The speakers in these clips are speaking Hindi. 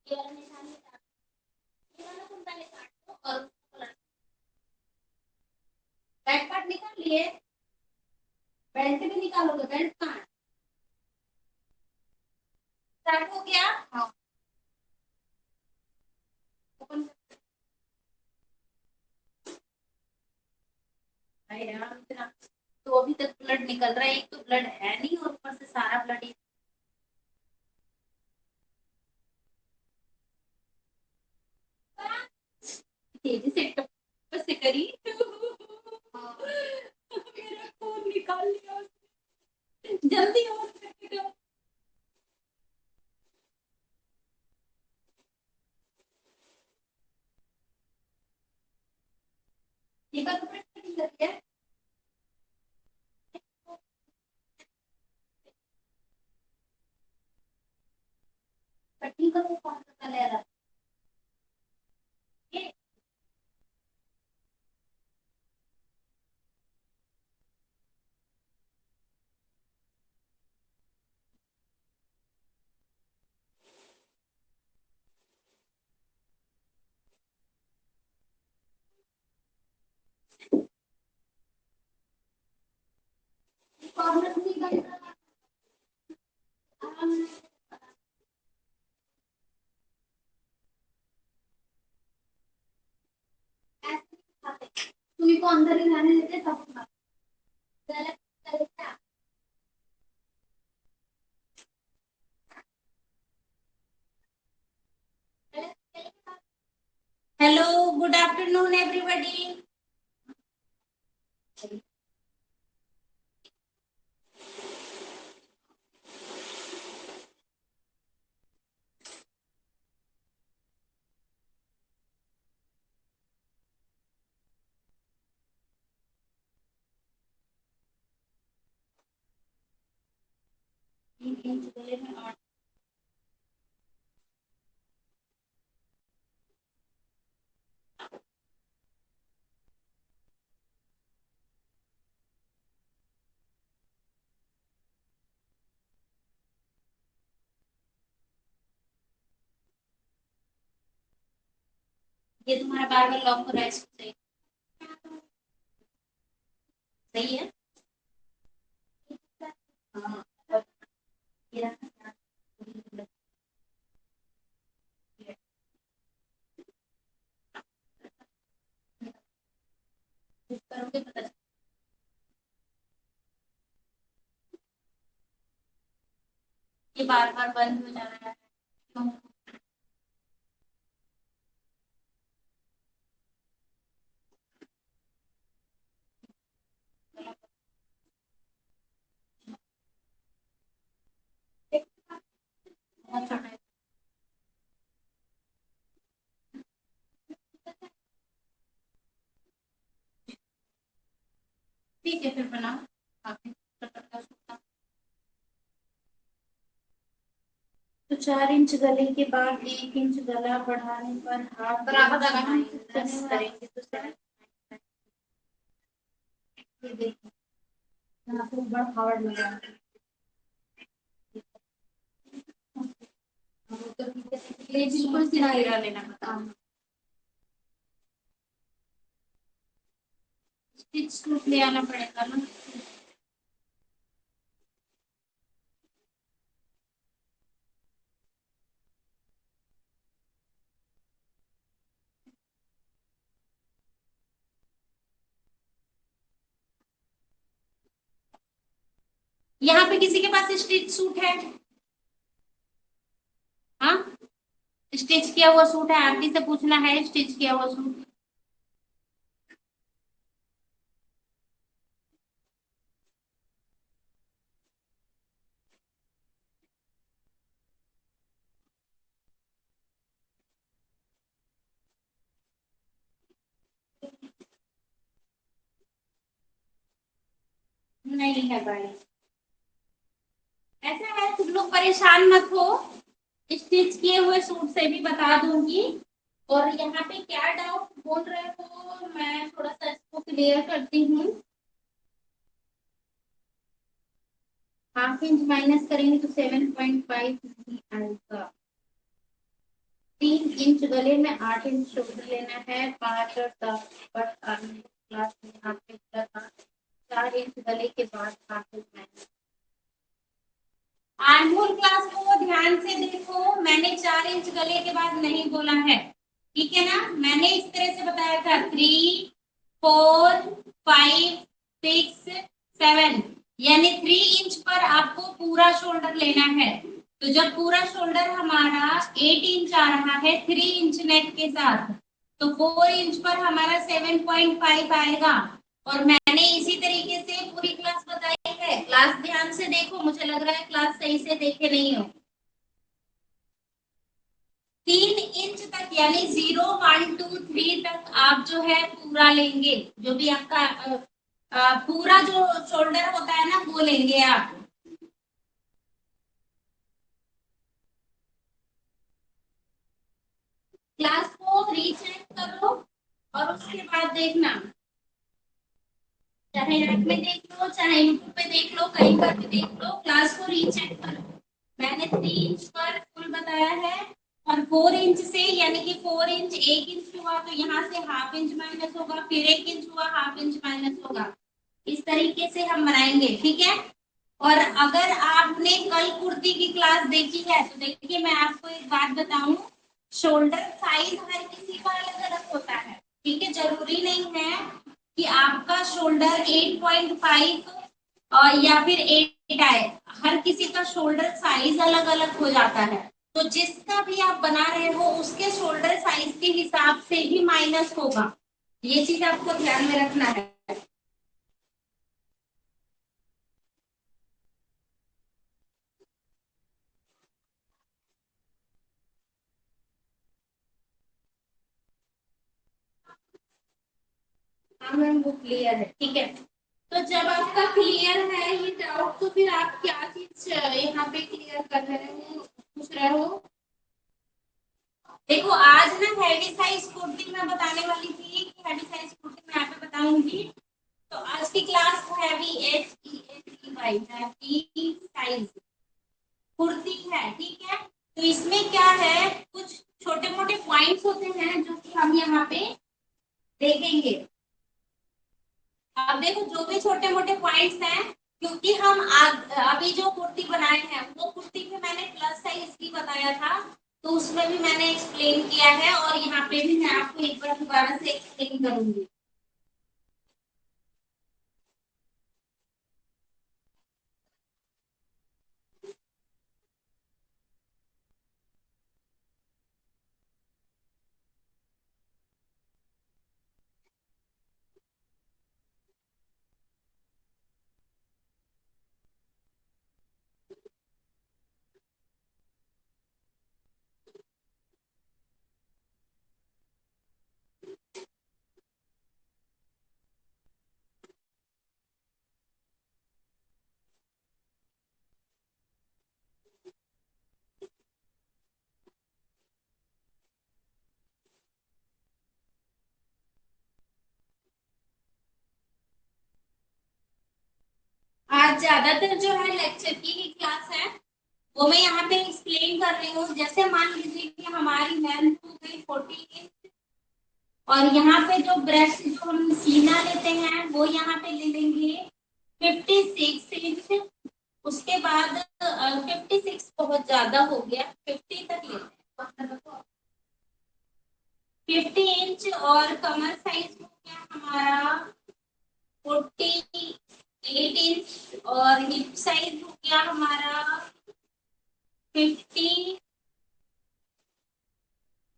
ये वाला निशान निकाल, ये वाला तुम पहले काट दो और बैक पार्ट निकाल लिए। बेल्ट भी निकालोगे? बेल्ट कहाँ है? स्टार्ट हो गया। हाँ, ओपन। अरे यार इतना, तो अभी तक ब्लड निकल रहा है, एक तो ब्लड है नहीं और ऊपर से सारा ब्लड ही। तेजी से टप से करी। हाँ। मेरा खून निकाल लिया उसने। जल्दी और करके दो। ये बात तो कटिंग करती है। कटिंग का वो कौन सा कलर है? ये कॉर्नर नहीं बन रहा। ऐसे नहीं खाते। तुम्ही को अंदर ही रहने देते सब खा। गलत तरीका। गलत तरीका। Hello, good afternoon everybody. गले में और ये तुम्हारा बार बार लॉक हो रहा है, इसको सही। सही है। हाँ, अब ये रहा। करोगे पता चल। ये बार बार बंद हो जा रहा है क्यों? बहुत छोटा है। ठीक है फिर बनाओ। काफी चटपटा सूखा। तो 4 इंच गले के बाद 1 इंच गला बढ़ाने पर हाफ बराबर लगाना माइनस करेंगे तो 7। ये देखिए, यहाँ पे ऊपर हार्ड लगा है। वो तो पीछे से ये बिल्कुल सीधा गिरा लेना बता। स्टिच सूट ले आना पड़ेगा ना। यहाँ पे किसी के पास स्टिच सूट है? हाँ, स्टिच किया हुआ सूट है, आंटी से पूछना है स्टिच किया हुआ सूट। नहीं है भाई। ऐसा है, तुम लोग परेशान मत हो, स्टिच किए हुए सूट से भी बता दूंगी। और यहाँ पे क्या डाउट बोल रहे हो, मैं थोड़ा सा इसको क्लियर करती हूँ। हाफ इंच माइनस करेंगे तो 7.5 नहीं आएगा। 3 इंच गले में, 8 इंच शोल्डर लेना है, 5 और 7 बट आर्मी क्लास में हाफ इंच का था, 4 इंच गले के बाद half inch minus. Armhole class को ध्यान से देखो, मैंने 4 इंच गले के बाद नहीं बोला है, ठीक है ना। मैंने इस तरह से बताया था 3, 4, 5, 6, 7, यानी 3 इंच पर आपको पूरा शोल्डर लेना है। तो जब पूरा शोल्डर हमारा 8 इंच आ रहा है 3 इंच नेक के साथ, तो 4 इंच पर हमारा 7.5 आएगा। और मैंने इसी तरीके से पूरी क्लास बताई है। क्लास ध्यान से देखो, मुझे लग रहा है क्लास सही से देखे नहीं हो। 3 इंच तक यानी 0, 1, 2, 3 तक आप जो है पूरा लेंगे, जो भी आपका पूरा जो शोल्डर होता है ना वो लेंगे आप। क्लास को रीचेक करो और उसके बाद देखना, चाहे ऐप में देख लो, चाहे यूट्यूब पे देख लो, कहीं पर भी देख लो, क्लास को रीचेक करो। मैंने 3 इंच पर फुल बताया है, और 4 इंच से यानी कि 4 इंच 1 इंच हुआ तो यहाँ से हाफ इंच माइनस होगा, फिर 1 इंच हुआ हाफ इंच माइनस होगा। इस तरीके से हम बनाएंगे, ठीक है। और अगर आपने कल कुर्ती की क्लास देखी है तो देखिए मैं आपको एक बात बताऊं, शोल्डर साइज हर किसी का अलग अलग होता है, ठीक है। जरूरी नहीं है कि आपका शोल्डर 8.5 या फिर 8 आए, हर किसी का शोल्डर साइज अलग अलग हो जाता है। तो जिसका भी आप बना रहे हो उसके शोल्डर साइज के हिसाब से ही माइनस होगा, ये चीज आपको ध्यान में रखना है। हाँ मैम वो क्लियर है, ठीक है। तो जब आपका क्लियर है ये डाउट, तो फिर आप क्या चीज यहाँ पे क्लियर कर रहे हो, पूछ रहे हो। देखो आज ना हैवी साइज कुर्ती मैं बताने वाली थी कि हैवी साइज कुर्ती मैं यहाँ पे बताऊंगी। तो आज की class heavy HEAVY heavy size kurti है, ठीक है। तो इसमें क्या है, कुछ छोटे मोटे पॉइंट्स होते हैं जो कि हम यहाँ पे देखेंगे। अब देखो जो भी छोटे मोटे पॉइंट्स हैं, क्योंकि हम अभी जो कुर्ती बनाए हैं वो कुर्ती में मैंने प्लस साइज की बताया था, तो उसमें भी मैंने एक्सप्लेन किया है, और यहाँ पे भी मैं आपको एक बार दोबारा से एक्सप्लेन करूंगी। आज ज्यादातर जो है लेक्चर की ही क्लास है, वो मैं यहाँ पे एक्सप्लेन कर रही हूँ। जैसे मान लीजिए कि हमारी लेंथ हो गई 40 इंच, और यहाँ पे जो ब्रेस्ट जो हम सीना लेते हैं वो यहाँ पे ले लेंगे 56 इंच। उसके बाद 56 बहुत ज्यादा हो गया, 50 तक लेते हैं। 50 इंच, और कमर साइज हो गया हमारा 48 इंच, और हिप साइज हो गया हमारा 56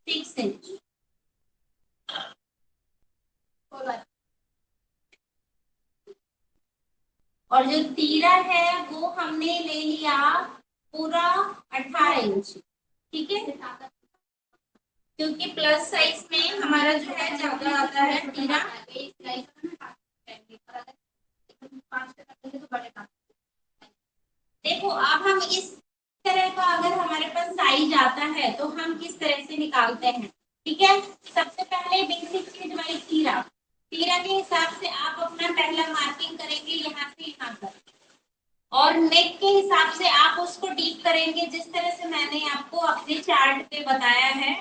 इंच। और जो तीरा है वो हमने ले लिया पूरा 18 इंच, ठीक है। क्योंकि प्लस साइज में हमारा जो है ज्यादा आता है तीरा। देखो अब हम इस तरह का अगर हमारे पास साइज आता है तो हम किस तरह से निकालते हैं, ठीक है। सबसे पहले बेसिक चीज वाली तीरा, तीरा के हिसाब से आप अपना पहला मार्किंग करेंगे यहाँ से यहाँ तक, और और नेक के हिसाब से आप उसको डीप करेंगे जिस तरह से मैंने आपको अपने चार्ट पे बताया है।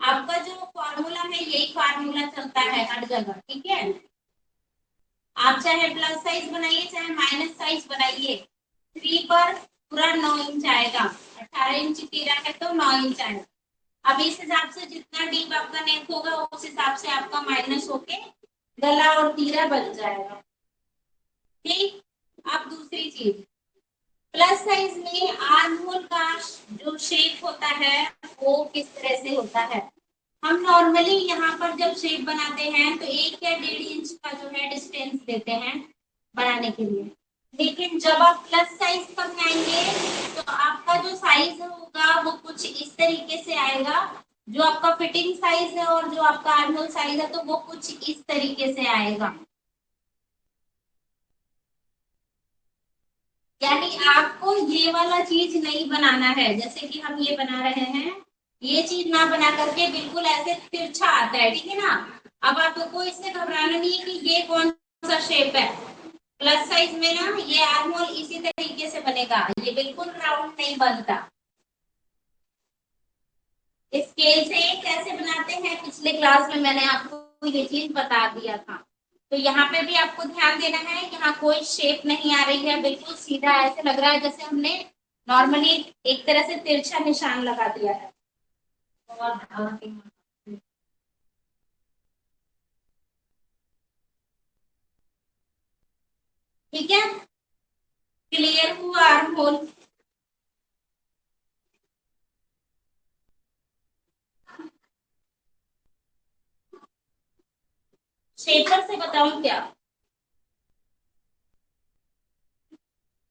आपका जो फॉर्मूला है यही फॉर्मूला चलता है हर जगह, ठीक है। आप चाहे प्लस साइज बनाइए चाहे माइनस साइज बनाइए, 3 पर पूरा 9 इंच आएगा, 18 इंच तीरा है तो 9 इंच आएगा। अब इस हिसाब से जितना डीप आपका नेक होगा उस हिसाब से आपका माइनस होके गला और तीरा बन जाएगा, ठीक। अब दूसरी चीज, प्लस साइज में आर्म होल का जो शेप होता है वो किस तरह से होता है। हम नॉर्मली यहाँ पर जब शेप बनाते हैं तो 1 या 1.5 इंच का जो है डिस्टेंस देते हैं बनाने के लिए, लेकिन जब आप प्लस साइज का बनाएंगे तो आपका जो साइज होगा वो कुछ इस तरीके से आएगा। जो आपका फिटिंग साइज है और जो आपका आर्म होल साइज है तो वो कुछ इस तरीके से आएगा। यानी आपको ये वाला चीज नहीं बनाना है, जैसे कि हम ये बना रहे हैं, ये चीज ना बना करके बिल्कुल ऐसे तिरछा आता है, ठीक है ना। अब आपको इससे घबराना नहीं है कि ये कौन सा शेप है। प्लस साइज में ना ये आर्म होल इसी तरीके से बनेगा, ये बिल्कुल राउंड नहीं बनता। स्केल से कैसे बनाते हैं पिछले क्लास में मैंने आपको ये चीज बता दिया था। तो यहाँ पे भी आपको ध्यान देना है, यहाँ कोई शेप नहीं आ रही है, बिल्कुल सीधा ऐसे लग रहा है जैसे हमने नॉर्मली एक तरह से तिरछा निशान लगा दिया है। ठीक है, क्लियर हुआ आर्म होल। शेपर से बताऊं क्या?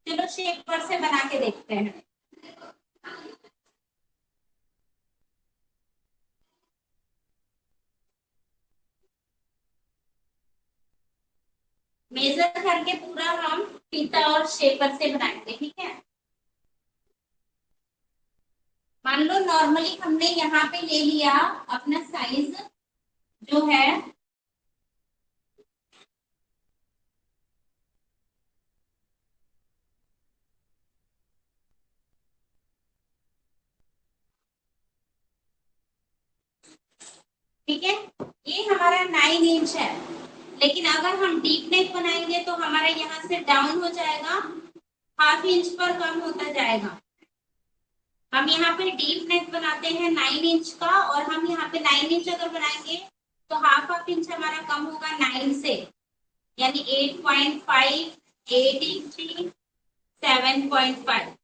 चलो शेपर से बना के देखते हैं। मेजर करके पूरा हम फीता और शेपर से बनाएंगे, ठीक है। मान लो नॉर्मली हमने यहाँ पे ले लिया अपना साइज जो है ठीक है, ये हमारा 9 इंच है। लेकिन अगर हम डीप नेक बनाएंगे तो हमारा यहाँ से डाउन हो जाएगा, हाफ इंच पर कम होता जाएगा। हम यहाँ पे डीप नेक बनाते हैं 9 इंच का, और हम यहाँ पे 9 इंच अगर बनाएंगे तो हाफ हाफ इंच हमारा कम होगा 9 से, यानी 8.5, 8 इंच 7.5,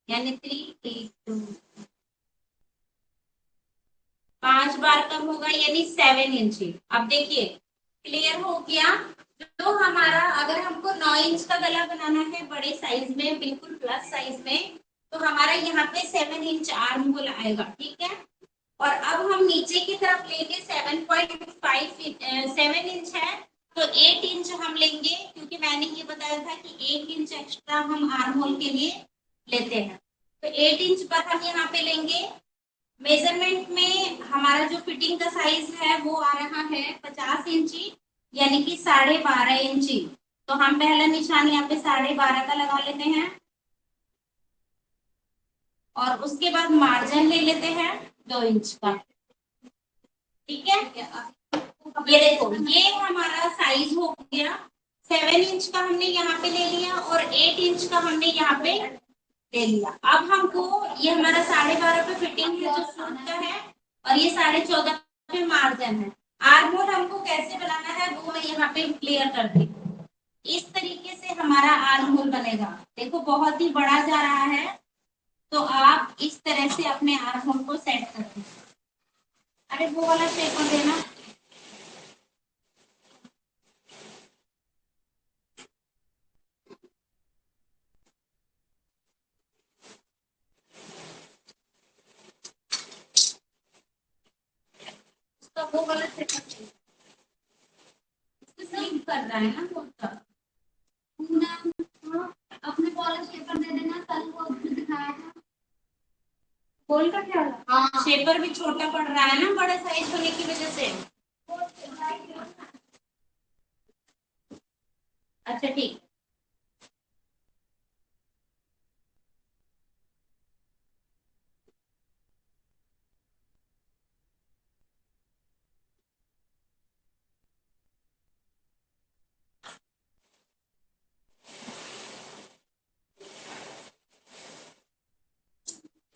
यानी 3, 5 बार कम होगा यानी 7 इंच। अब देखिए क्लियर हो गया। तो हमारा अगर हमको 9 इंच का गला बनाना है बड़े साइज में, बिल्कुल प्लस साइज में, तो हमारा यहाँ पे 7 इंच आर्म होल आएगा, ठीक है। और अब हम नीचे की तरफ लेंगे 7.5, 7 इंच है तो 8 इंच हम लेंगे, क्योंकि मैंने ये बताया था कि 1 इंच एक्स्ट्रा हम आर्म होल के लिए लेते हैं। तो 8 इंच पर हम यहाँ पे लेंगे। मेजरमेंट में हमारा जो फिटिंग का साइज है वो आ रहा है 50 इंची, यानी कि 12.5 इंची। तो हम पहला निशान यहाँ पे 12.5 का लगा लेते हैं, और उसके बाद मार्जिन ले लेते हैं 2 इंच का, ठीक है। ये देखो ये हमारा साइज हो गया। 7 इंच का हमने यहाँ पे ले लिया और 8 इंच का हमने यहाँ पे ले लिया। अब हमको ये हमारा 12.5 पे फिटिंग है जो सूट का है, और ये 14.5 पे मार्जिन है। आर्म होल हमको कैसे बनाना है वो मैं यहाँ पे क्लियर कर दी। इस तरीके से हमारा आर्म होल बनेगा। देखो बहुत ही बड़ा जा रहा है, तो आप इस तरह से अपने आर्म होल को सेट कर दो। अरे वो वाला शेप कर देना। उसका वो वाला शेप कर रहा है ना वो उसका। अपने कॉलेज पेपर दे देना, कल वो दिखाया था। गोल का क्या वाला? हाँ शेपर भी छोटा पड़ रहा है ना बड़े साइज होने की वजह से। अच्छा ठीक।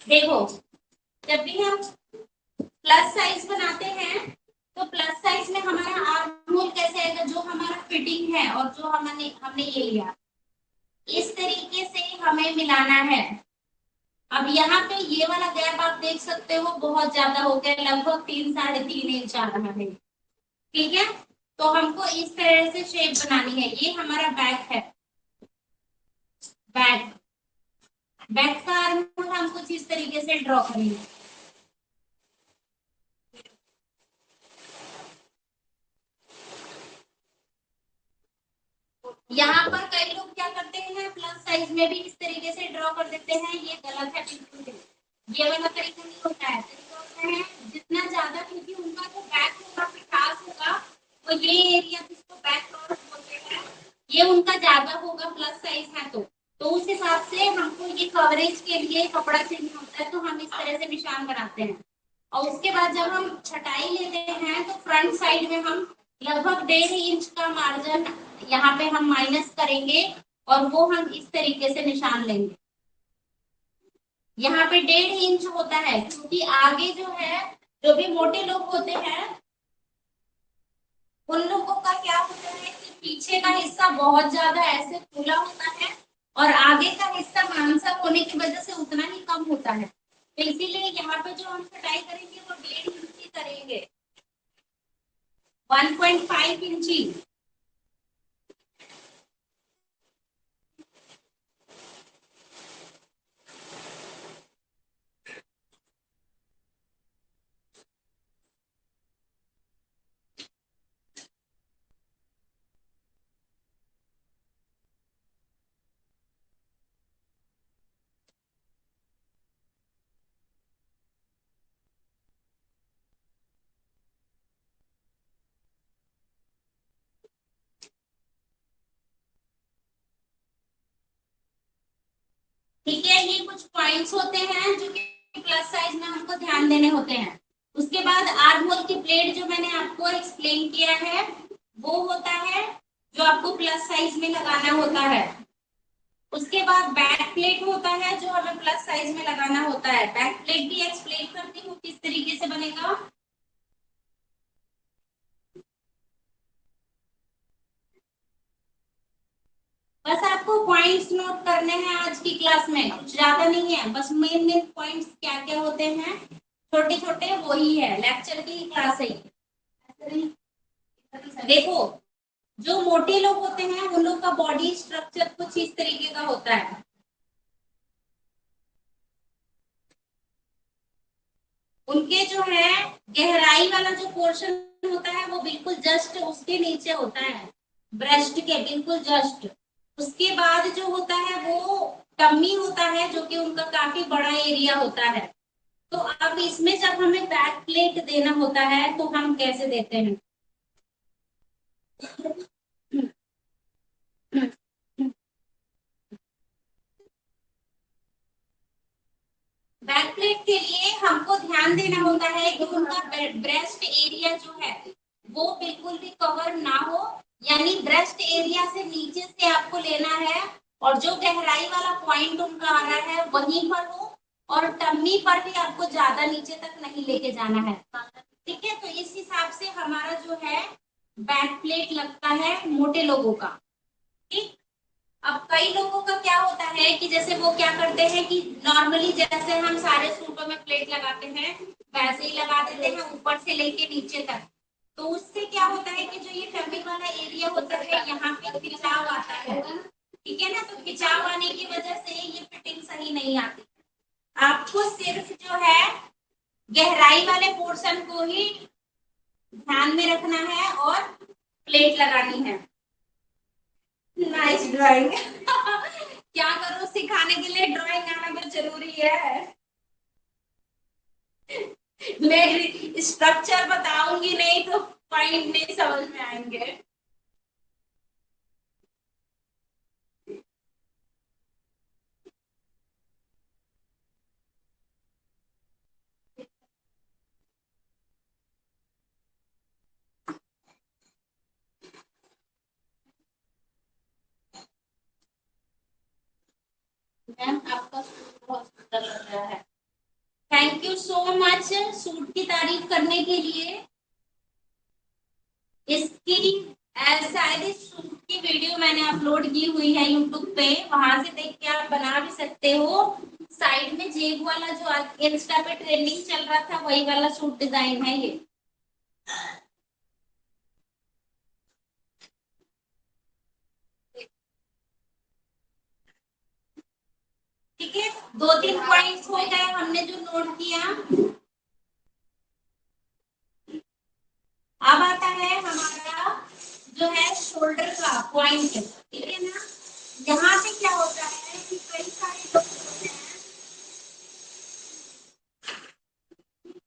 देखो, जब भी हम प्लस साइज बनाते हैं तो प्लस साइज में हमारा आर्म होल कैसे आएगा, जो हमारा फिटिंग है और जो हमने हमने ये लिया, इस तरीके से हमें मिलाना है। अब यहाँ पे ये वाला गैप आप देख सकते हो बहुत ज्यादा हो गया, लगभग 3 साढ़े 3 इंच आ रहा है। ठीक है, तो हमको इस तरह से शेप बनानी है। ये हमारा बैक है, बैक बैक का आर्म होल हम कुछ इस तरीके से ड्रॉ करेंगे। यहाँ पर कई लोग क्या करते हैं, प्लस साइज में भी इस तरीके से ड्रॉ कर देते हैं, ये गलत है बिल्कुल भी। ये वाला तरीका नहीं होता है। तरीका होता है जितना ज्यादा, क्योंकि उनका जो बैक होगा खास होगा, वो ये एरिया जिसको बैक क्रॉस बोलते हैं, ये उनका ज्यादा होगा प्लस साइज है तो उस हिसाब से हमको ये कवरेज के लिए कपड़ा चाहिए होता है, तो हम इस तरह से निशान बनाते हैं। और उसके बाद जब हम छटाई लेते हैं तो फ्रंट साइड में हम लगभग 1.5 इंच का मार्जिन यहाँ पे हम माइनस करेंगे, और वो हम इस तरीके से निशान लेंगे। यहाँ पे 1.5 इंच होता है, क्योंकि आगे जो है, जो भी मोटे लोग होते हैं उन लोगों का क्या होता है कि पीछे का हिस्सा बहुत ज्यादा ऐसे खुला होता है, और आगे का हिस्सा मांसा होने की वजह से उतना ही कम होता है। तो इसीलिए यहाँ पे जो हम कटाई करेंगे वो 1.5 इंच की करेंगे, 1.5 इंची। ठीक है, ये कुछ पॉइंट्स होते हैं जो कि प्लस साइज में हमको ध्यान देने होते हैं। उसके बाद आर्म होल की प्लेट जो मैंने आपको एक्सप्लेन किया है, वो होता है जो आपको प्लस साइज में लगाना होता है। उसके बाद बैक प्लेट होता है जो हमें प्लस साइज में लगाना होता है। बैक प्लेट भी एक्सप्लेन करती हूँ किस तरीके से बनेगा। बस आपको पॉइंट्स नोट करने हैं आज की क्लास में, कुछ ज्यादा नहीं है, बस मेन मेन पॉइंट्स क्या क्या होते हैं छोटे छोटे, वही है, लेक्चर की क्लास है ये। देखो, जो मोटे लोग होते हैं उन लोग का बॉडी स्ट्रक्चर कुछ इस तरीके का होता है। उनके जो है गहराई वाला जो पोर्शन होता है वो बिल्कुल जस्ट उसके नीचे होता है, ब्रेस्ट के बिल्कुल जस्ट। उसके बाद जो होता है वो टम्मी होता है, जो कि उनका काफी बड़ा एरिया होता है। तो अब इसमें जब हमें बैक प्लेट देना होता है तो हम कैसे देते हैं। बैक प्लेट के लिए हमको ध्यान देना होता है कि उनका ब्रेस्ट एरिया जो है वो बिल्कुल भी कवर ना हो, यानी ब्रेस्ट एरिया से नीचे से आपको लेना है, और जो गहराई वाला पॉइंट उनका आ रहा है वहीं पर हो, और टम्मी पर भी आपको ज्यादा नीचे तक नहीं लेके जाना है। ठीक है, तो इस हिसाब से हमारा जो है बैक प्लेट लगता है मोटे लोगों का। ठीक। अब कई लोगों का क्या होता है कि जैसे वो क्या करते हैं कि नॉर्मली जैसे हम सारे सूटों में प्लेट लगाते हैं वैसे ही लगा देते हैं ऊपर से लेके नीचे तक। तो उससे क्या होता है कि जो ये टम्मी वाला एरिया होता है यहाँ पे खिंचाव आता है। ठीक है ना, तो खिंचाव आने की वजह से ये फिटिंग सही नहीं आती। आपको सिर्फ जो है गहराई वाले पोर्शन को ही ध्यान में रखना है और प्लेट लगानी है। Nice drawing. क्या करूं, सिखाने के लिए ड्राइंग आना तो जरूरी है। मैं स्ट्रक्चर बताऊंगी नहीं तो पॉइंट नहीं समझ में आएंगे। मैम आपका सूट बहुत सुंदर लग रहा है। Thank you so much suit की तारीफ करने के लिए। इसकी शायद इस सूट की वीडियो मैंने अपलोड की हुई है यूट्यूब पे, वहां से देख के आप बना भी सकते हो। साइड में जेब वाला जो इंस्टा पे ट्रेंडिंग चल रहा था वही वाला सूट डिजाइन है ये। ठीक है, दो तीन पॉइंट्स हो गए हमने जो नोट किया। अब आता है हमारा जो है शोल्डर का पॉइंट, ठीक है ना। यहाँ पे क्या होता है कि कई सारे लोग होते हैं,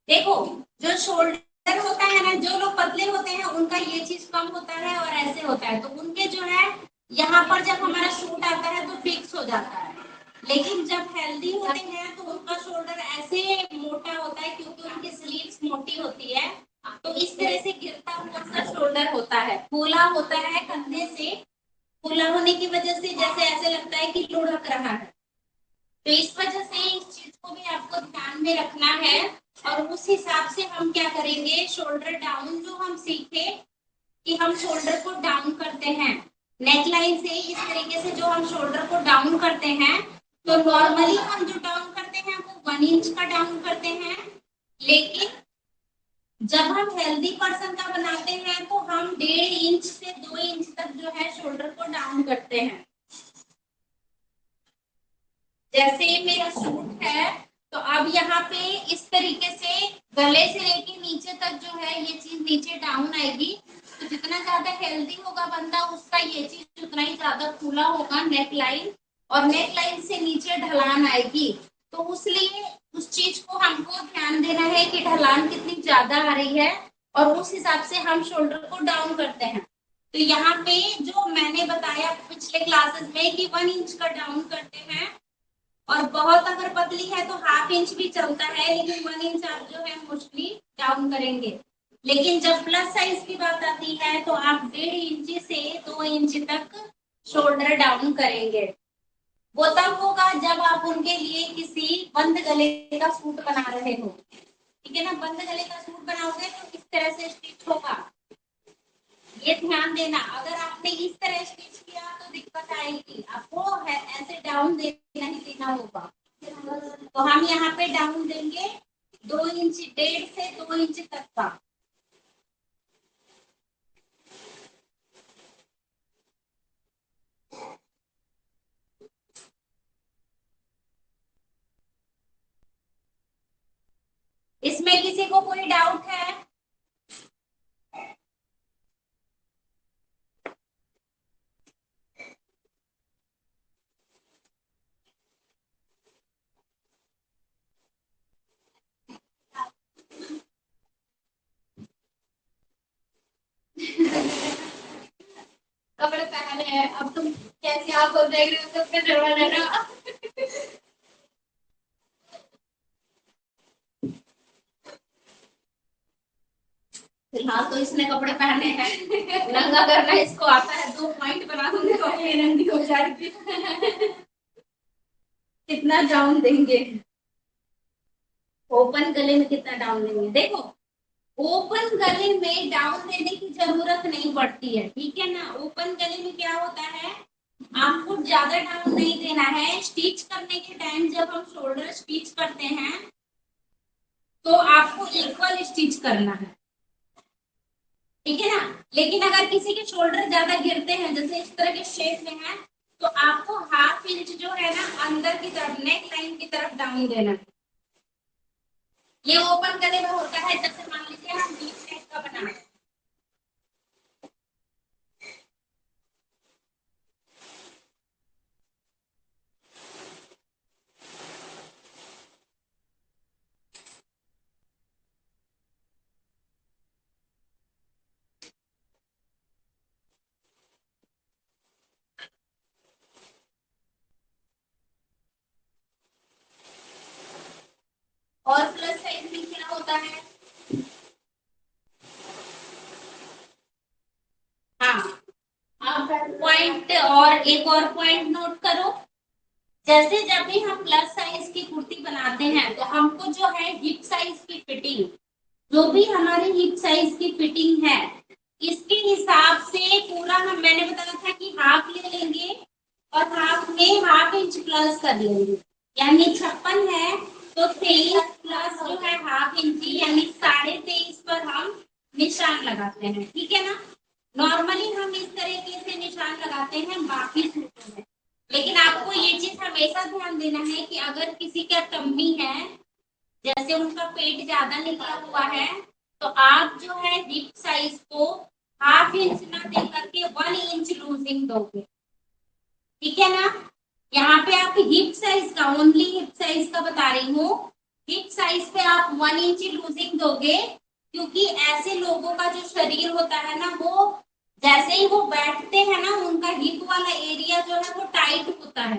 देखो जो शोल्डर होता है ना, जो लोग पतले होते हैं उनका ये चीज कम होता है और ऐसे होता है, तो उनके जो है यहाँ पर जब हमारा सूट आता है तो फिक्स हो जाता है। लेकिन जब हेल्दी होते हैं तो उनका शोल्डर ऐसे मोटा होता है क्योंकि उनकी स्लीव्स मोटी होती है, तो इस तरह से गिरता हुआ सा शोल्डर होता है, फूला होता है कंधे से। फूला होने की वजह से जैसे ऐसे लगता है कि लुढ़क रहा है, तो इस वजह से इस चीज को भी आपको ध्यान में रखना है। और उस हिसाब से हम क्या करेंगे, शोल्डर डाउन जो हम सीखे कि हम शोल्डर को डाउन करते हैं नेक लाइन से, इस तरीके से जो हम शोल्डर को डाउन करते हैं, तो नॉर्मली हम जो डाउन करते हैं वो 1 इंच का डाउन करते हैं, लेकिन जब हम हेल्दी पर्सन का बनाते हैं तो हम 1.5 इंच से 2 इंच तक जो है शोल्डर को डाउन करते हैं। जैसे मेरा सूट है तो अब यहाँ पे इस तरीके से गले से लेके नीचे तक जो है ये चीज नीचे डाउन आएगी, तो जितना ज्यादा हेल्दी होगा बंदा उसका ये चीज उतना ही ज्यादा खुला होगा नेक लाइन, और नेक लाइन से नीचे ढलान आएगी। तो उसलिए उस चीज को हमको ध्यान देना है कि ढलान कितनी ज्यादा आ रही है, और उस हिसाब से हम शोल्डर को डाउन करते हैं। तो यहाँ पे जो मैंने बताया पिछले क्लासेस में कि 1 इंच का डाउन करते हैं, और बहुत अगर पतली है तो 1/2 इंच भी चलता है, लेकिन 1 इंच आप जो है मोस्टली डाउन करेंगे। लेकिन जब प्लस साइज की बात आती है तो आप 1.5 इंच से 2 इंच तक शोल्डर डाउन करेंगे। वो तब होगा जब आप उनके लिए किसी बंद गले का सूट बना रहे हो, ठीक है ना। बंद गले का सूट बनाओगे तो इस तरह से स्टिच होगा, ये ध्यान देना। अगर आपने इस तरह स्टिच किया तो दिक्कत आएगी, आपको है ऐसे डाउन देना ही देना होगा। तो हम यहाँ पे डाउन देंगे 2 इंच, 1.5 से 2 इंच तक का। इसमें किसी को कोई डाउट है? कपड़े पहने हैं, अब तुम कैसे आप बोल देख रहे हो सबके जरूरत है ना। फिलहाल तो इसने कपड़े पहने हैं, नंगा करना इसको आता है, 2 पॉइंट बना दूंगी तो अपनी नंगी हो जाएगी। कितना डाउन देंगे, ओपन गले में कितना डाउन देंगे, देखो ओपन गले में डाउन देने की जरूरत नहीं पड़ती है, ठीक है ना। ओपन गले में क्या होता है, आपको ज्यादा डाउन नहीं देना है। स्टिच करने के टाइम जब हम शोल्डर स्टिच करते हैं तो आपको इक्वल स्टिच करना है, ठीक है ना। लेकिन अगर किसी के शोल्डर ज्यादा गिरते हैं जैसे इस तरह के शेप में है, तो आपको 1/2 इंच जो है ना अंदर की तरफ नेक लाइन की तरफ डाउन देना है। ये ओपन गले में होता है, जैसे मान लीजिए हम डीप नेक का बना है। और प्लस साइज में क्या होता है, हाँ आप पॉइंट और एक और पॉइंट नोट करो। जैसे जब भी हम प्लस साइज की कुर्ती बनाते हैं तो हमको जो है हिप साइज की फिटिंग, जो भी हमारी हिप साइज की फिटिंग है, इसके हिसाब से पूरा हम, मैंने बताया था कि हाफ ले लेंगे और हाफ में हाफ इंच प्लस कर लेंगे, यानी 56 है तो 23 प्लस जो है हाफ इंची यानी 23.5 पर हम निशान लगाते हैं। ठीक है ना। नॉर्मली हम इस तरीके से निशान लगाते हैं बाकी सूटों में, लेकिन आपको ये चीज हमेशा ध्यान देना है कि अगर किसी का टम्मी है, जैसे उनका पेट ज्यादा निकला हुआ है, तो आप जो है हिप साइज को हाफ इंच ना दे करके 1 इंच लूजिंग दोगे। ठीक है ना। यहाँ पे आप हिप साइज का, ओनली हिप साइज का बता रही हूँ, हिप साइज पे आप 1 इंच लूजिंग दोगे, क्योंकि ऐसे लोगों का जो शरीर होता है ना, वो जैसे ही वो बैठते हैं ना, उनका हिप वाला एरिया जो है वो टाइट होता है।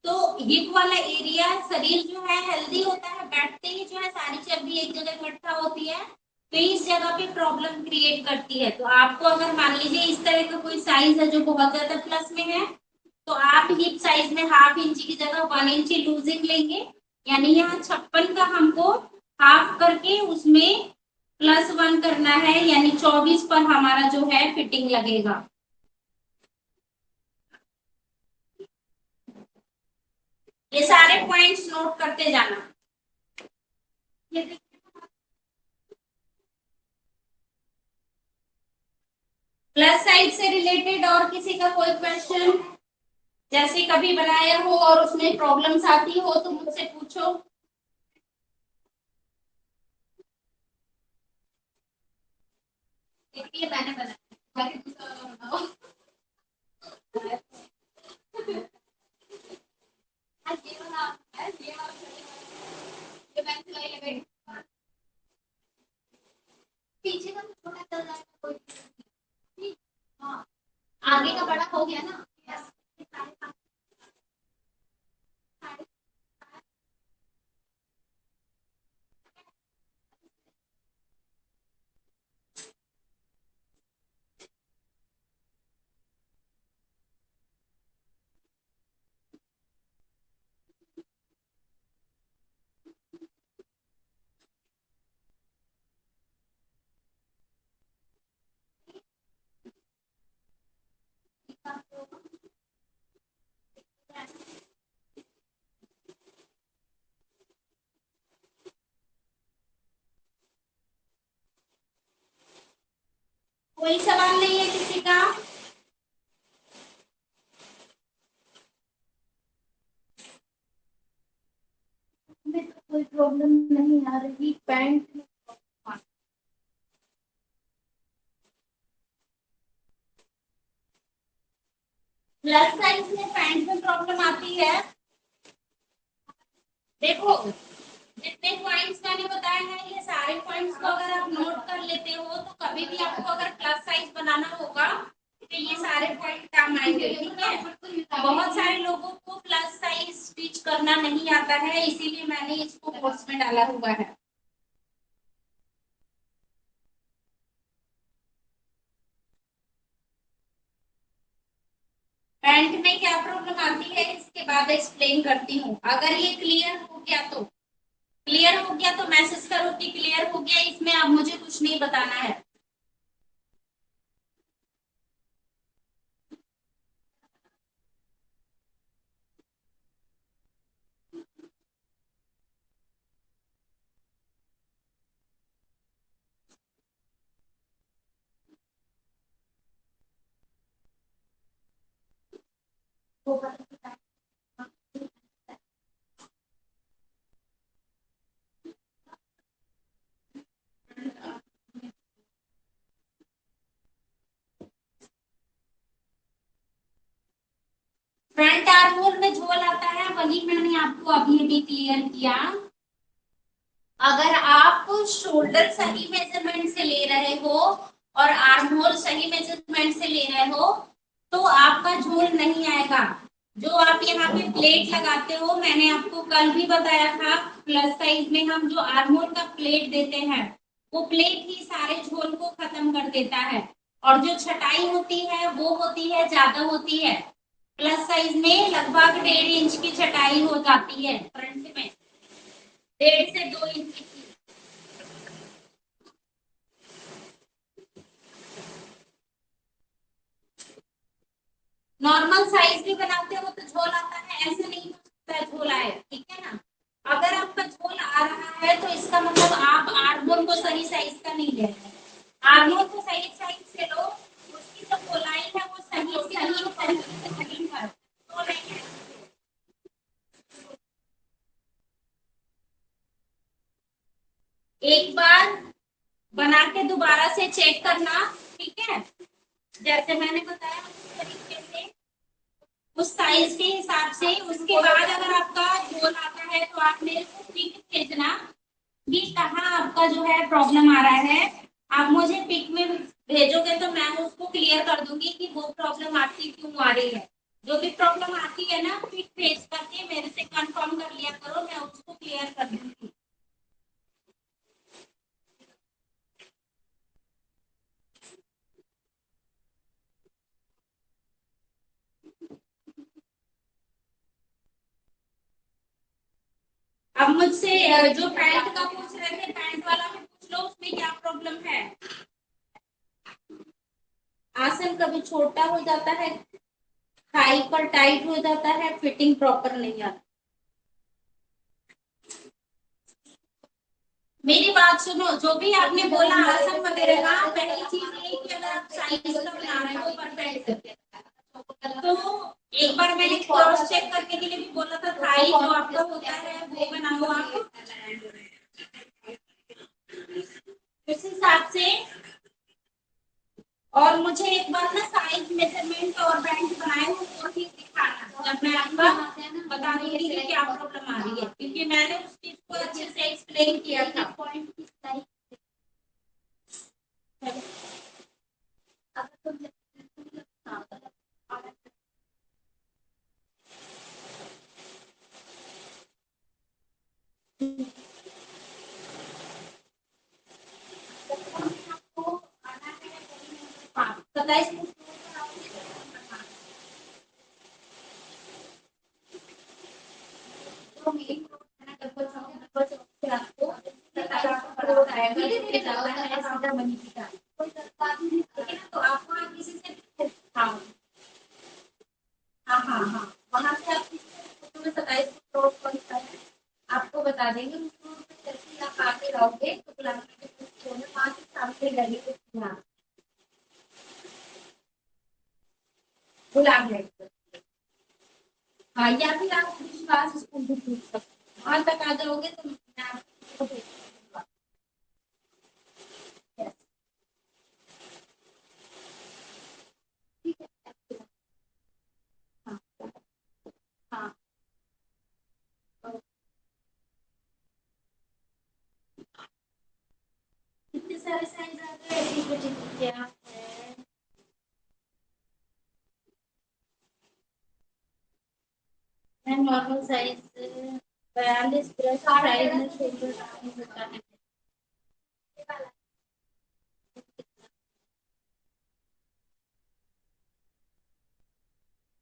तो हिप वाला एरिया, शरीर जो है हेल्दी होता है, बैठते ही जो है सारी चर्बी एक जगह इकट्ठा होती है, तो इस जगह पे प्रॉब्लम क्रिएट करती है। तो आपको अगर मान लीजिए इस तरह का कोई साइज है जो बहुत ज्यादा प्लस में है, तो आप हिप साइज में हाफ इंच की जगह 1 इंच लूजिंग लेंगे, यानी यहाँ 56 का हमको हाफ करके उसमें +1 करना है, यानी 24 पर हमारा जो है फिटिंग लगेगा। ये सारे पॉइंट्स नोट करते जाना। प्लस साइज से रिलेटेड और किसी का कोई क्वेश्चन, जैसे कभी बनाया हो और उसमें प्रॉब्लम्स आती हो तो मुझसे पूछो। ये मैंने बनाया, बाकी दूसरा वाला बनाओ। आज ये वाला है, ये वाला, ये मैंने सिलाई लगाई। पीछे का छोटा चल रहा है कोई नहीं। हाँ, आगे का बड़ा हो गया ना। यस। कोई सवाल नहीं है किसी का। में तो कोई प्रॉब्लम नहीं आ रही पैंट में। प्लस साइज में पैंट में प्रॉब्लम आती है। देखो, जितने पॉइंट्स मैंने बताए हैं, ये सारे पॉइंट्स को अगर आप नोट कर लेते हो तो कभी भी आपको अगर प्लस साइज बनाना होगा तो ये सारे पॉइंट काम आएंगे। ठीक है। बहुत सारे लोगों को प्लस साइज स्टिच करना नहीं आता है, इसीलिए मैंने इसको कोर्स में डाला हुआ है। पैंट में क्या प्रॉब्लम आती है इसके बाद एक्सप्लेन करती हूँ। अगर ये क्लियर हो गया तो, क्लियर हो गया तो मैसेज करो कि क्लियर हो गया, इसमें अब मुझे कुछ नहीं बताना है। फ्रंट आर्म होल में झोल आता है, वही मैंने आपको अभी अभी क्लियर किया। अगर आप शोल्डर सही मेजरमेंट से ले रहे हो और आर्म होल सही मेजरमेंट से ले रहे हो तो आपका झोल नहीं आएगा। जो आप यहाँ पे प्लेट लगाते हो, मैंने आपको कल भी बताया था, प्लस साइज में हम जो आर्म होल का प्लेट देते हैं, वो प्लेट ही सारे झोल को खत्म कर देता है, और जो छटाई होती है वो होती है, ज्यादा होती है। प्लस साइज में लगभग 1.5 इंच की छटाई हो जाती है फ्रंट में, 1.5 से 2 इंच की। नॉर्मल साइज भी बनाते हो तो झोल आता है, ऐसे नहीं हो सकता है झोल आए, ठीक है ना। अगर आपका झोल आ रहा है तो इसका मतलब आप आर्महोल को सही साइज का नहीं ले रहे हैं। आर्महोल को सही साइज से लो, उसकी जो गोलाई है वो सही सही कर तो नहीं। एक बार बना के दोबारा से चेक करना, ठीक है। जैसे मैंने बताया उस तरीके से, उस साइज के हिसाब से। उसके बाद अगर आपका झोल आता है तो आप मेरे को पिक भेजना कि कहाँ आपका जो है प्रॉब्लम आ रहा है। आप मुझे पिक में भेजोगे तो मैं उसको क्लियर कर दूंगी कि वो प्रॉब्लम आपकी क्यों आ रही है। जो भी प्रॉब्लम आती है ना, पिक भेज करके मेरे से कंफर्म कर लिया करो, मैं उसको क्लियर कर दूंगी। अब मुझसे जो पैंट का पूछ रहे थे, पैंट वाला भी पूछ लो, उसमें क्या प्रॉब्लम है। आसन कभी छोटा हो जाता है, थाई पर टाइट हो जाता है, फिटिंग प्रॉपर नहीं आती। मेरी बात सुनो, जो भी आपने बोला आसन वगैरह का, पहली चीज ये कि अगर आप साइज का बना रहे हो परफेक्ट, तो एक बार मैंने क्रॉस चेक करने के लिए भी बोला था, थाई जो आपका होता है वो बनाओ आप उस हिसाब से। और मुझे एक बार ना साइज मेजरमेंट और बैंड बनाए हुए वो चीज दिखाना, जब मैं आपका बता दूंगी कि क्या प्रॉब्लम आ रही है, क्योंकि मैंने उस चीज को अच्छे से एक्सप्लेन किया था। आपको आना है 27 तो मेन डबल से आपको 27 रोड आएगा, धीरे जाता है सीधा बनी की तरफ। कोई रास्ता भी नहीं, ठीक है ना। तो आप वहाँ किसी से, हाँ हाँ हाँ हाँ, वहाँ से आप किसी से 27 रोड पड़ता है, आपको बता देंगे। उस रोड पे जैसे ही आप आगे रहोगे तो गुलाब के 5 सामने गली के यहाँ गुलाब है। हाँ, या फिर आप विश्वास स्कूल भी पूछ सकते हैं, वहां तक आ जाओगे तो मैं आपको भेज दूंगा। Yes, ठीक है। हाँ हाँ, और कितने सारे साइज आ गए, क्या है। मैं नॉर्मल साइज 42 साइज में शोल्डर नहीं होता है।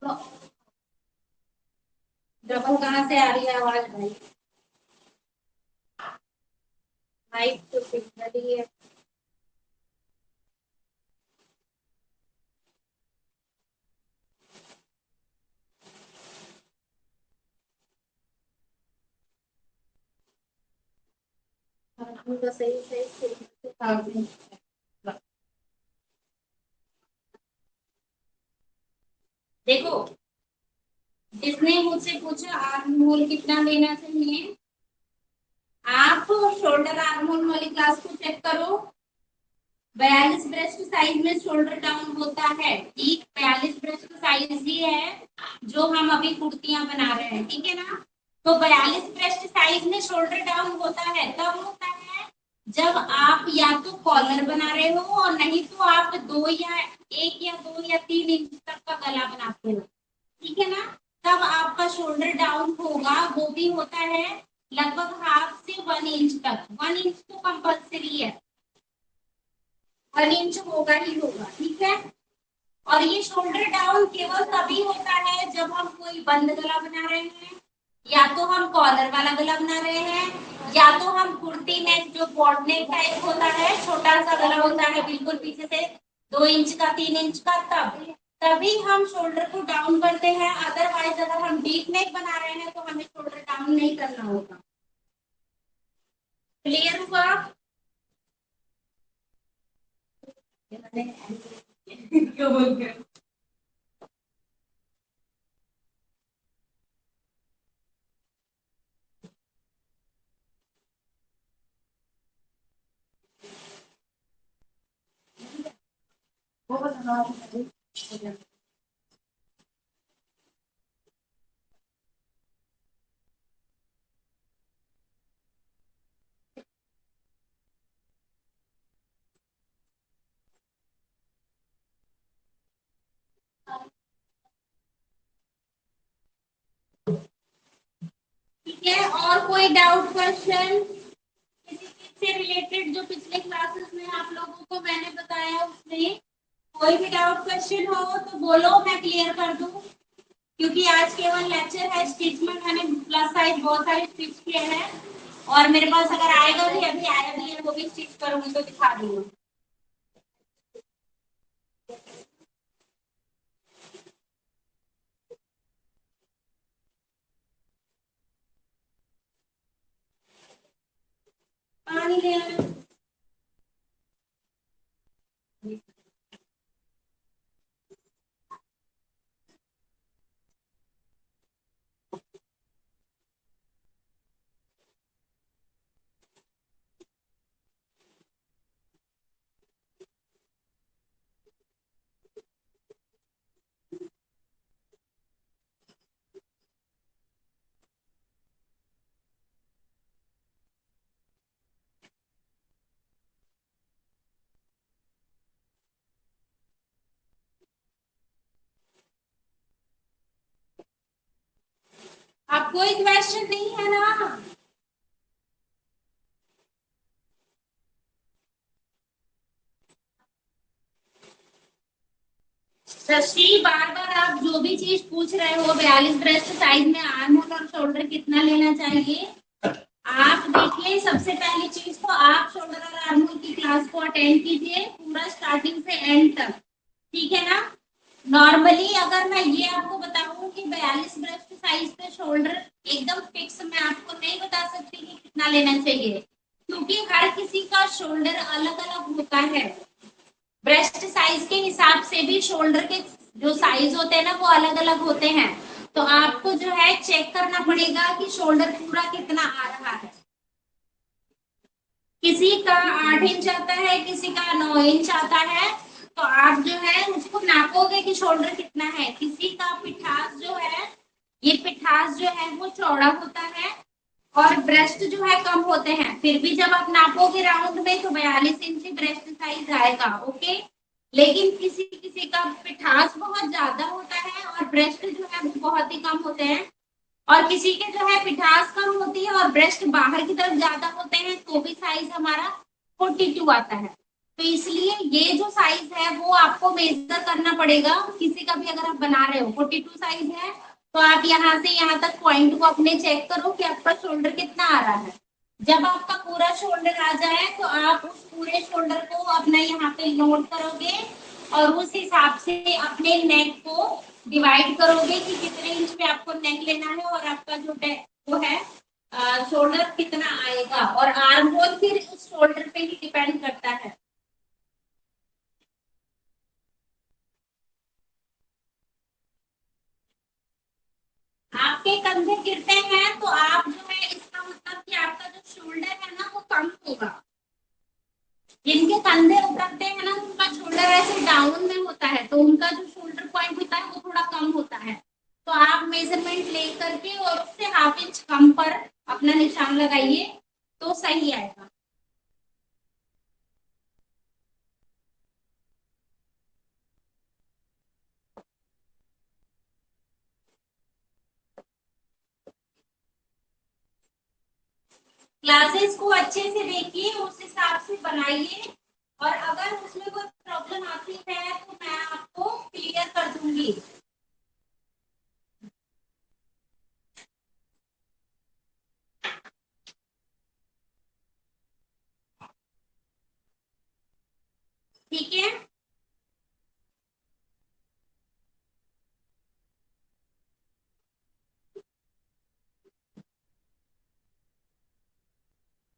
तो डबल कहाँ से आ रही है आवाज भाई। हाइट तो सिंगल ही है। उनका सही साइज देखो, जिसने मुझसे पूछा आर्म होल कितना लेना चाहिए, आप शोल्डर आर्म होल वाली क्लास को चेक करो। 42 ब्रेस्ट साइज में शोल्डर डाउन होता है, ठीक। 42 ब्रेस्ट साइज ही है जो हम अभी कुर्तियां बना रहे हैं, ठीक है ना। तो 42 ब्रेस्ट साइज में शोल्डर डाउन होता है, तब होता है जब आप या तो कॉलर बना रहे हो, और नहीं तो आप 1 या 2 या 3 इंच तक का गला बनाते हो, ठीक है ना। तब आपका शोल्डर डाउन होगा, वो भी होता है लगभग हाफ से 1 इंच तक। 1 इंच तो कंपल्सरी है, 1 इंच होगा ही होगा, ठीक है। और ये शोल्डर डाउन केवल तभी होता है जब हम कोई बंद गला बना रहे हैं, या तो हम कॉलर वाला गला बना रहे हैं, या तो हम कुर्ती नेक जो बॉड नेक टाइप होता है, छोटा सा गला होता है बिल्कुल पीछे से 2 इंच का 3 इंच का, तब तभी हम शोल्डर को डाउन करते हैं। अदरवाइज अगर हम डीप नेक बना रहे हैं तो हमें शोल्डर डाउन नहीं करना होगा। क्लियर हुआ? क्यों बोल रहे हो? वो बताओ। ठीक है, और कोई डाउट क्वेश्चन किसी चीज से रिलेटेड जो पिछले क्लासेस में आप लोगों को मैंने बताया उसमें? कोई भी डाउट क्वेश्चन हो तो बोलो, मैं क्लियर कर दूं। क्योंकि आज केवल लेक्चर है, स्टिच में मैंने प्लस साइज बहुत सारे स्टिच किए हैं, और मेरे पास अगर आएगा भी, अभी आया भी है, वो भी स्टिच करूंगी तो दिखा दूंगी। पानी ले आना। अब कोई क्वेश्चन नहीं है ना? सृष्टि, बार बार आप जो भी चीज पूछ रहे हो, 42 ब्रेस्ट साइज में आर्म होल और शोल्डर कितना लेना चाहिए, आप देखिए सबसे पहली चीज तो आप शोल्डर और आर्म होल की क्लास को अटेंड कीजिए पूरा स्टार्टिंग से एंड तक। ठीक है ना? नॉर्मली अगर मैं ये आपको बताऊं कि 42 ब्रेस्ट साइज पे शोल्डर एकदम फिक्स मैं आपको नहीं बता सकती कि कितना लेना चाहिए, क्योंकि हर किसी का शोल्डर अलग अलग होता है। ब्रेस्ट साइज के हिसाब से भी शोल्डर के जो साइज होते हैं ना वो अलग अलग होते हैं। तो आपको जो है चेक करना पड़ेगा कि शोल्डर पूरा कितना आ रहा है। किसी का 8 इंच आता है, किसी का 9 इंच आता है। तो आप जो है उसको नापोगे कि शोल्डर कितना है। किसी का पिठास जो है, ये पिठास जो है वो चौड़ा होता है, और ब्रेस्ट जो है कम होते हैं। फिर भी जब आप नापोगे राउंड में तो 42 इंच ब्रेस्ट साइज आएगा। ओके। लेकिन किसी किसी का पिठास बहुत ज्यादा होता है और ब्रेस्ट जो है वो बहुत ही कम होते हैं, और किसी के जो है पिठास कम होती है और ब्रेस्ट बाहर की तरफ ज्यादा होते हैं, तो भी साइज हमारा 42 आता है। तो इसलिए ये जो साइज है वो आपको मेजर करना पड़ेगा। किसी का भी अगर आप बना रहे हो 42 साइज है, तो आप यहाँ से यहाँ तक पॉइंट को अपने चेक करो कि आपका शोल्डर कितना आ रहा है। जब आपका पूरा शोल्डर आ जाए तो आप उस पूरे शोल्डर को अपना यहाँ पे नोट करोगे, और उस हिसाब से अपने नेक को डिवाइड करोगे कि कितने इंच पे आपको नेक लेना है, और आपका जो वो है शोल्डर कितना आएगा। और आर्म होल फिर उस शोल्डर पे ही डिपेंड करता है। आपके कंधे गिरते हैं तो आप जो है इसका मतलब कि आपका जो शोल्डर है ना वो कम होगा। जिनके कंधे उतरते हैं ना उनका शोल्डर ऐसे डाउन में होता है, तो उनका जो शोल्डर पॉइंट होता है वो थोड़ा कम होता है। तो आप मेजरमेंट ले करके और उससे 1/2 इंच कम पर अपना निशान लगाइए तो सही आएगा। क्लासेस को अच्छे से देखिए, उस हिसाब से बनाइए, और अगर उसमें कोई प्रॉब्लम आती है तो मैं आपको करूंगी। ठीक है,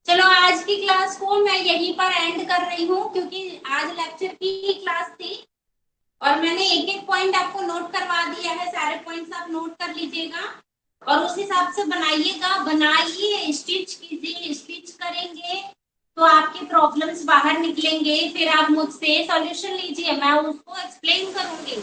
चलो आज की क्लास को मैं यहीं पर एंड कर रही हूँ, क्योंकि आज लेक्चर की ही क्लास थी और मैंने एक एक पॉइंट आपको नोट करवा दिया है। सारे पॉइंट्स आप नोट कर लीजिएगा और उस हिसाब से बनाइएगा, बनाइए, स्टिच कीजिए, स्टिच करेंगे तो आपके प्रॉब्लम्स बाहर निकलेंगे। फिर आप मुझसे सॉल्यूशन लीजिए, मैं उसको एक्सप्लेन करूंगी।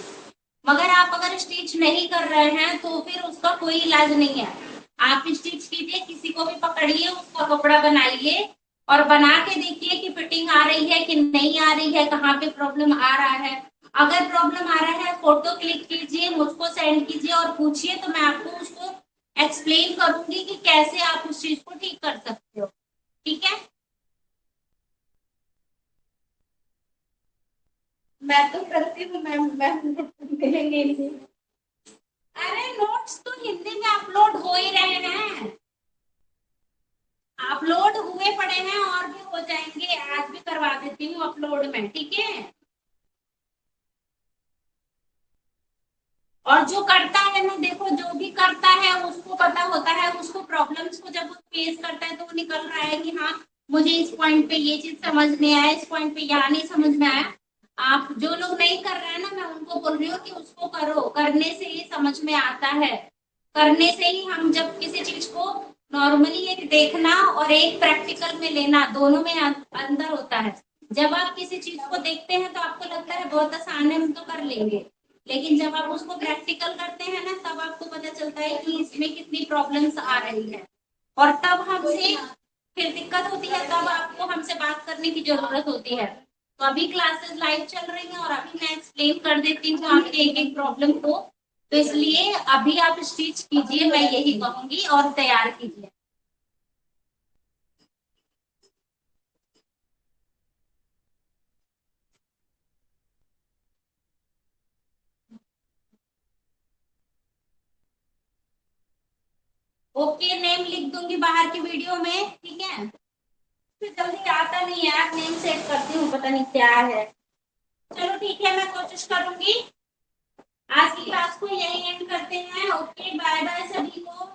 मगर आप अगर स्टिच नहीं कर रहे हैं तो फिर उसका कोई इलाज नहीं है। आप स्टिच कीजिए, किसी को भी पकड़िए, उसका कपड़ा बनाइए और बना के देखिए कि फिटिंग आ रही है कि नहीं आ रही है, कहाँ पे प्रॉब्लम आ रहा है। अगर प्रॉब्लम आ रहा है, फोटो क्लिक कीजिए, मुझको सेंड कीजिए और पूछिए, तो मैं आपको उसको एक्सप्लेन करूंगी कि कैसे आप उस चीज को ठीक कर सकते हो। ठीक है, मैं तो करती हूँ मैम मिलेंगे इनसे। अरे नोट्स तो हिंदी में अपलोड हो ही रहे हैं, अपलोड हुए पड़े हैं और भी हो जाएंगे, आज भी करवा देती हूँ अपलोड में। ठीक है, और जो करता है ना, देखो जो भी करता है उसको पता होता है, उसको प्रॉब्लम्स को जब वो फेस करता है तो वो निकल रहा है कि हाँ मुझे इस पॉइंट पे ये चीज समझ नहीं आया, इस पॉइंट पे यहाँ नहीं समझ में आया। आप जो लोग नहीं कर रहे हैं ना, मैं उनको बोल रही हूँ कि उसको करो, करने से ही समझ में आता है। करने से ही हम जब किसी चीज को नॉर्मली एक देखना और एक प्रैक्टिकल में लेना, दोनों में अंतर होता है। जब आप किसी चीज को देखते हैं तो आपको लगता है बहुत आसान है, हम तो कर लेंगे, लेकिन जब आप उसको प्रैक्टिकल करते हैं ना, तब आपको पता चलता है कि इसमें कितनी प्रॉब्लम्स आ रही है और तब हमसे फिर दिक्कत होती है, तब आपको हमसे बात करने की जरूरत होती है। तो अभी क्लासेस लाइव चल रही हैं और अभी मैं एक्सप्लेन कर देती हूँ आपके एक एक प्रॉब्लम को, तो इसलिए अभी आप स्टिच कीजिए, मैं यही कहूंगी, और तैयार कीजिए। ओके, नेम लिख दूंगी बाहर की वीडियो में। ठीक है, फिर जल्दी आता नहीं है यार, नेम सेट करती हूँ, पता नहीं क्या है। चलो ठीक है, मैं कोशिश करूंगी। आज की क्लास को यही एंड करते हैं। ओके, बाय बाय सभी को।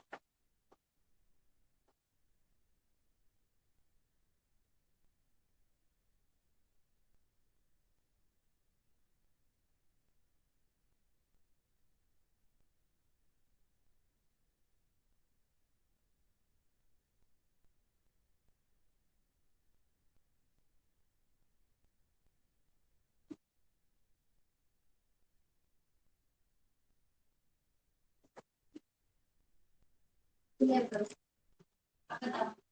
क्लियर करो, बताओ।